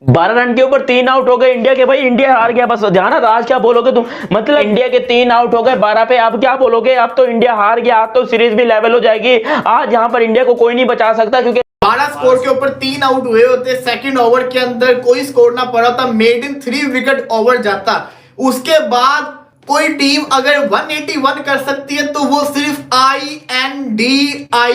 12 run के ऊपर 3 out हो गए इंडिया के। भाई इंडिया हार गया, बस ध्यान है। आज क्या बोलोगे तुम? मतलब इंडिया के 3 आउट हो गए 12 पे, आप क्या बोलोगे? अब तो इंडिया हार गया, आज तो सीरीज भी लेवल हो जाएगी। आज यहाँ पर इंडिया को कोई नहीं बचा सकता, क्योंकि 12 स्कोर के ऊपर 3 आउट हुए होते। सेकंड ओवर के अंदर कोई स्कोर ना पड़ा था, मेड इन 3 विकेट ओवर जाता। उसके बाद कोई टीम अगर 181 कर सकती है तो वो सिर्फ INDIA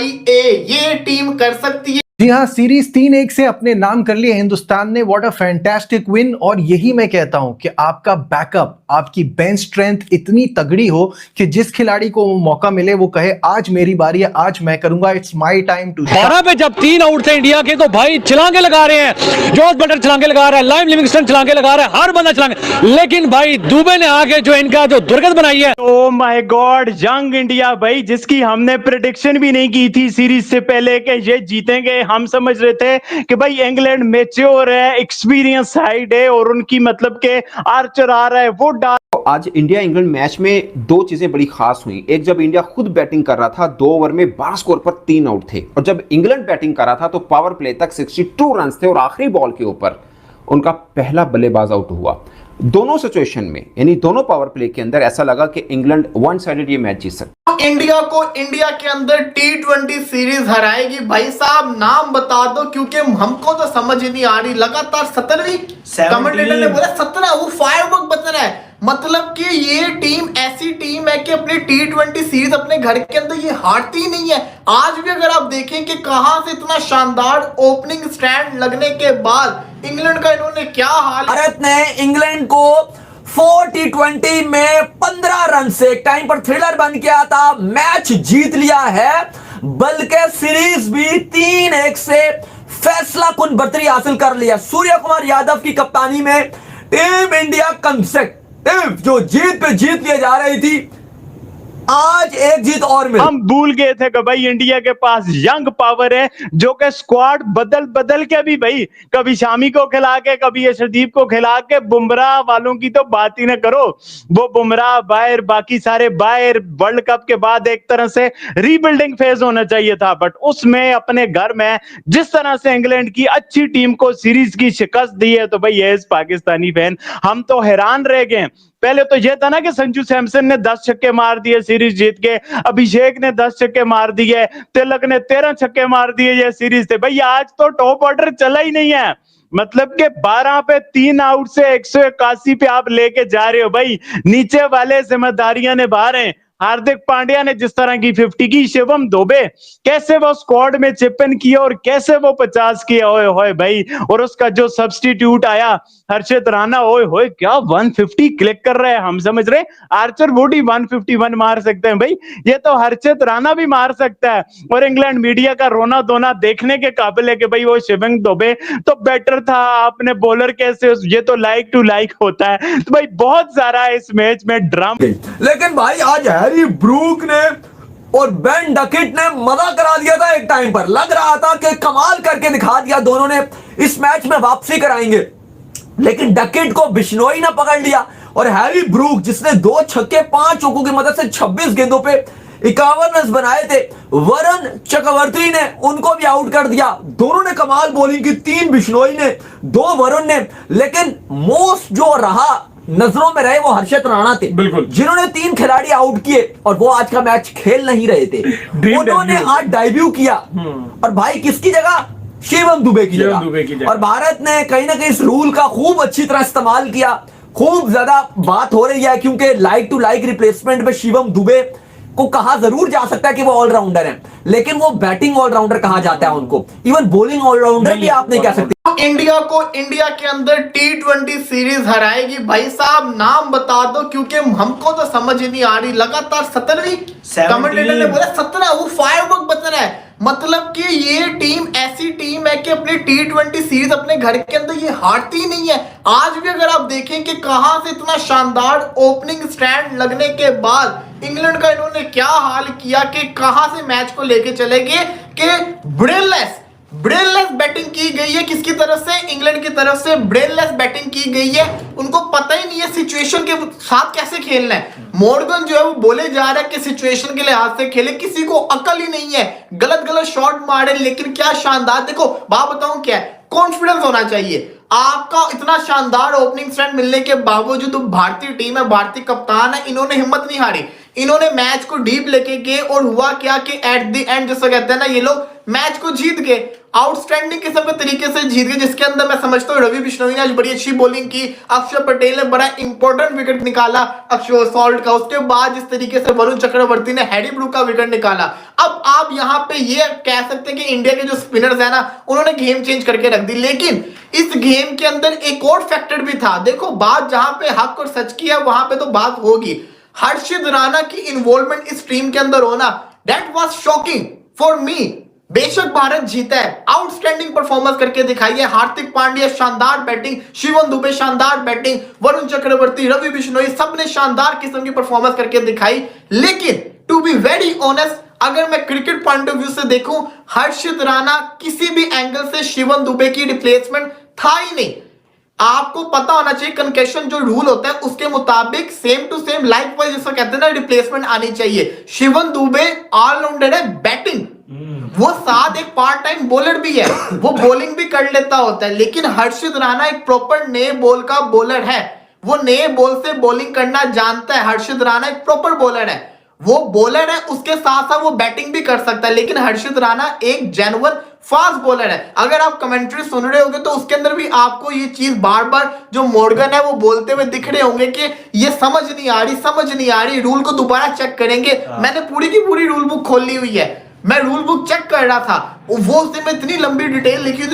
ये टीम कर सकती है। जी हाँ, सीरीज 3-1 से अपने नाम कर लिए हिंदुस्तान ने। What a fantastic win. और यही मैं कहता हूं कि आपका बैकअप, आपकी बेंच स्ट्रेंथ इतनी तगड़ी हो कि जिस खिलाड़ी को वो मौका मिले वो कहे आज मेरी बारी है, आज मैं करूंगा, इट्स माय टाइम टू। 12 पे जब 3 आउट थे इंडिया के तो भाई छलांगे लगा रहे हैं, जॉस बटलर छलांगे लगा रहा है, लाइम लिविंगस्टन छलांगे लगा रहा है, हर बंदा छलांगे। लेकिन भाई दुबे ने आके जो इनका जो दुर्गत बनाई है। Oh my God, young India भाई, जिसकी हमने प्रेडिक्शन भी नहीं की थी सीरीज से पहले कि ये जीतेंगे। हम समझ रहे थे कि भाई इंग्लैंड मैच्योर है, एक्सपीरियंस साइड है और उनकी मतलब के आर्चर आ रहा है वो डाल। आज इंडिया इंग्लैंड मैच में दो चीजें बड़ी खास हुई। एक, जब इंडिया खुद बैटिंग कर रहा था 2 ओवर में 12 स्कोर पर 3 आउट थे, और जब इंग्लैंड बैटिंग कर रहा था तो पावर प्ले तक 62 रन थे और आखिरी बॉल के ऊपर उनका पहला बल्लेबाज आउट हुआ। दोनों सिचुएशन में, यानी दोनों पावर प्ले के अंदर ऐसा लगा कि इंग्लैंड वन साइडेड ये मैच जीत सकता। इंडिया को इंडिया के अंदर T20 सीरीज हराएगी। भाई साहब नाम बता दो, क्योंकि हमको तो समझ ही नहीं आ रही। लगातार 17वीं कमेंटेटर ने बोला 17, वो फायरवर्क बच रहा है। मतलब कि ये टीम ऐसी टीम है कि अपनी T20 सीरीज अपने घर के अंदर ये हारती ही नहीं है। आज भी अगर आप देखें कि कहां से इतना शानदार ओपनिंग स्टैंड लगने के बाद इंग्लैंड का इन्होंने क्या हाल। भारत ने इंग्लैंड को 4 T20 में 15 रन से एक टाइम पर थ्रिलर बन गया था, मैच जीत लिया है, बल्कि सीरीज भी 3-1 से फैसला कुन बर्तरी हासिल कर लिया। सूर्य कुमार यादव की कप्तानी में टीम इंडिया कंसेक्टिव जो जीत पे जीत लिए जा रही थी, आज एक जीत और मिली। हम भूल गए थे कि भाई इंडिया के पास यंग पावर है, जो कि स्क्वाड बदल बदल के भी भाई कभी शामी को खिला के, कभी यशदीप को खिला के, बुमराह वालों की तो बात ही ना करो। वो बुमराह बाहर, बाकी सारे बाहर। वर्ल्ड कप के बाद एक तरह से रीबिल्डिंग फेज होना चाहिए था, बट उसमें अपने घर में जिस तरह से इंग्लैंड की अच्छी टीम को सीरीज की शिकस्त दी है, तो भाई एज पाकिस्तानी फैन हम तो हैरान रह गए। पहले तो यह था ना कि संजू सैमसन ने 10 छक्के मार दिए सीरीज जीत के, अभिषेक ने 10 छक्के मार दिए, तिलक ने 13 छक्के मार दिए ये सीरीज थे। भाई आज तो टॉप ऑर्डर चला ही नहीं है। मतलब के 12 पे 3 आउट से 181 पे आप लेके जा रहे हो। भाई नीचे वाले जिम्मेदारियां निभा रहे हैं। हार्दिक पांड्या ने जिस तरह की 50 की, शिवम दुबे कैसे वो स्क्वाड में चिपन किया और कैसे वो 50 किया, ओए होए भाई। और उसका जो सब्स्टिट्यूट आया हर्षित राणा, ओए होए क्या 150 क्लिक कर रहे हैं। हम समझ रहे आर्चर वुड ही 151 मार सकते हैं, भाई ये तो हर्षित राणा भी मार सकता है। और इंग्लैंड मीडिया का रोना धोना देखने के काबिल है कि भाई वो शिवम दुबे तो बेटर था, आपने बॉलर कैसे, ये तो लाइक टू लाइक होता है। तो भाई बहुत सारा इस मैच में ड्रामा। लेकिन भाई आज हैरी ब्रूक ने और बेन डकेट ने मजा करा दिया था। एक टाइम पर लग रहा था कि कमाल करके दिखा दिया, दोनों ने इस मैच में वापसी कराएंगे, लेकिन डकेट को बिश्नोई ने पकड़ लिया। और हैरी ब्रूक जिसने 2 छक्के 5 चौकों की मदद से 26 गेंदों पे 51 रन बनाए थे, वरुण चक्रवर्ती ने उनको भी आउट कर दिया। दोनों ने कमाल बॉलिंग की, 3 बिश्नोई ने, 2 वरुण ने। लेकिन मोस्ट जो रहा नजरों में रहे वो हर्षित राणा थे, बिल्कुल, जिन्होंने 3 खिलाड़ी आउट किए और वो आज का मैच खेल नहीं रहे थे। उन्होंने आज डेब्यू किया और भाई किसकी जगह? शिवम दुबे की जगह। और भारत ने कहीं ना कहीं इस रूल का खूब अच्छी तरह इस्तेमाल किया। खूब ज्यादा बात हो रही है क्योंकि लाइक टू लाइक रिप्लेसमेंट में शिवम दुबे को कहा जरूर जा सकता है कि वो ऑलराउंडर है, लेकिन वो बैटिंग ऑलराउंडर कहा जाता है उनको, इवन बॉलिंग ऑलराउंडर भी आप नहीं कह सकते। इंडिया को इंडिया के अंदर T20 सीरीज हराएगी। भाई साहब नाम बता दो, क्योंकि हमको तो समझ ही नहीं आ रही। लगातार 17वीं कमेंटेटर ने बोला 17, वो फायरवर्क बच रहा है। मतलब कि ये टीम ऐसी टीम है कि अपनी T20 सीरीज अपने घर के अंदर ये हारती ही नहीं है। आज भी अगर आप देखें कि कहां से इतना शानदार ओपनिंग स्टैंड लगने के बाद इंग्लैंड का इन्होंने क्या हाल किया कि कहां से मैच को लेके चले गए कि ब्रेनलेस बैटिंग की गई है। किसकी तरफ से? इंग्लैंड की तरफ से ब्रेनलेस बैटिंग की गई है। उनको पता ही नहीं है सिचुएशन के साथ कैसे खेलना है। मॉर्गन जो है वो बोले जा रहा है कि सिचुएशन के लिहाज से खेले, किसी को अकल ही नहीं है, गलत शॉट मारे। लेकिन क्या शानदार, देखो बात बताऊं क्या है, कॉन्फिडेंस होना चाहिए। आपका इतना शानदार ओपनिंग स्ट्रेंथ मिलने के बावजूद जो भारतीय टीम है, भारतीय कप्तान है, इन्होंने हिम्मत नहीं हारी। इन्होंने मैच को डीप लेके गए और हुआ क्या कि एट द एंड जैसा कहते हैं ना, ये लोग मैच को जीत गए, आउटस्टैंडिंग किस्म के तरीके से जीत गए, जिसके अंदर मैं समझता हूँ रवि बिश्नोई ने आज बड़ी अच्छी बॉलिंग की, अक्षर पटेल ने बड़ा इंपॉर्टेंट विकेट निकाला अक्षर सॉल्ट का, उसके बाद जिस तरीके से वरुण चक्रवर्ती ने हैरी ब्रूक का विकेट निकाला। अब आप यहाँ पे ये कह सकते हैं कि इंडिया के जो स्पिनर्स है ना, उन्होंने गेम चेंज करके रख दी, लेकिन इस गेम के अंदर एक और फैक्टर भी था। देखो, बात जहां पे हक और सच की है वहां पे तो बात होगी, हर्षित राणा की इन्वॉल्वमेंट इस टीम के अंदर होना, that was shocking for me. बेशक भारत जीता है, आउटस्टैंडिंग परफॉर्मेंस करके दिखाई है, हार्दिक पांड्या शानदार बैटिंग, शिवम दुबे शानदार बैटिंग, वरुण चक्रवर्ती, रवि बिश्नोई सबने शानदार किस्म की परफॉर्मेंस करके दिखाई। लेकिन टू बी वेरी ऑनेस्ट, अगर मैं क्रिकेट पॉइंट ऑफ व्यू से देखूं, हर्षित राणा किसी भी एंगल से शिवम दुबे की रिप्लेसमेंट था ही नहीं। आपको पता होना चाहिए कंकेशन जो रूल होता है उसके मुताबिक same to same likewise जिसको कहते हैं ना रिप्लेसमेंट आनी चाहिए। शिवम दुबे ऑलराउंडर है, बैटिंग वो साथ एक पार्ट टाइम बॉलर भी है, वो बॉलिंग भी कर लेता होता है, लेकिन हर्षित राणा एक प्रॉपर नए बॉल का बॉलर है, वो नए बॉल से बॉलिंग करना जानता है। हर्षित राणा एक प्रॉपर बॉलर है, वो बॉलर है, उसके साथ साथ वो बैटिंग भी कर सकता है, लेकिन हर्षित राणा एक जेन्युइन फास्ट बॉलर है। अगर आप कमेंट्री सुन रहे होंगे तो उसके अंदर भी आपको ये चीज बार बार जो मॉर्गन है वो बोलते हुए दिख रहे होंगे कि ये समझ नहीं आ रही, रूल को दोबारा चेक करेंगे। मैंने पूरी की पूरी रूल बुक खोली हुई है, मैं रूल बुक चेक कर रहा था, वो उसमें इतनी लंबी डिटेल लिखी हुई थी।